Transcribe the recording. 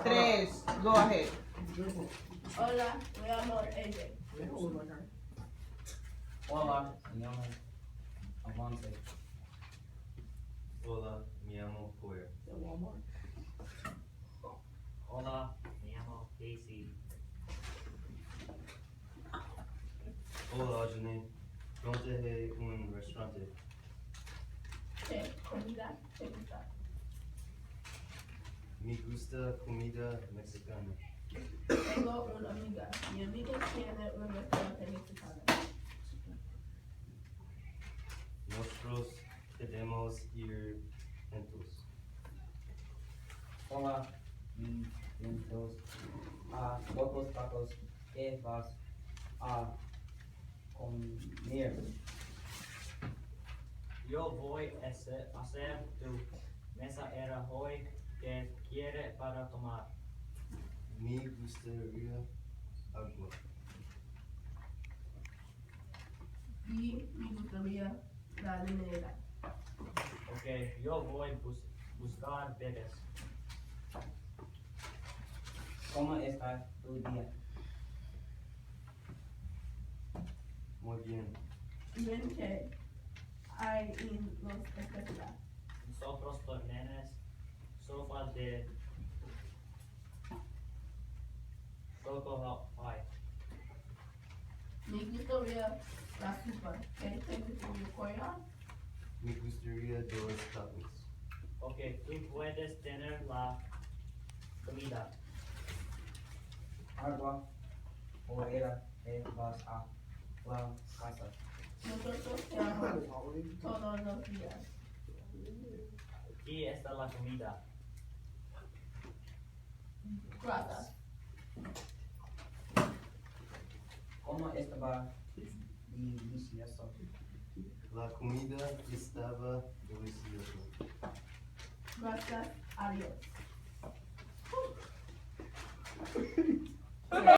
tres. Go ahead. Hola, me llamo AJ. Hola, me llamo Avante. Hola, me llamo Poyer. Hola, me llamo Casey. Hola, Janine. ¿Dónde hay un restaurante? ¿Qué comida te gusta? Me gusta comida mexicana. Tengo una amiga. Mi amiga tiene un restaurante mexicano. Nosotros queremos ir juntos. Hola, bienvenidos a Locos Tacos. ¿Qué vas a comer? Yo voy a hacer tu mesa era hoy que quiere para tomar. Me gustaría agua. Y me gustaría la limonada. Ok, yo voy a buscar bebés. ¿Cómo está tu día? Muy bien. Bien que hay en los escuelas. Nosotros los nenes, sofá de Coco Pie. Me gustaría la sopa. ¿Qué te gustaría comer? Me gustaría dos tacos. Ok, tú puedes tener la comida. Agua o era que vas a la casa? Nosotros quedamos todos los días. Aquí está la comida. Gracias. ¿Cómo estaba delicioso? La comida estaba deliciosa. Gracias. Adiós.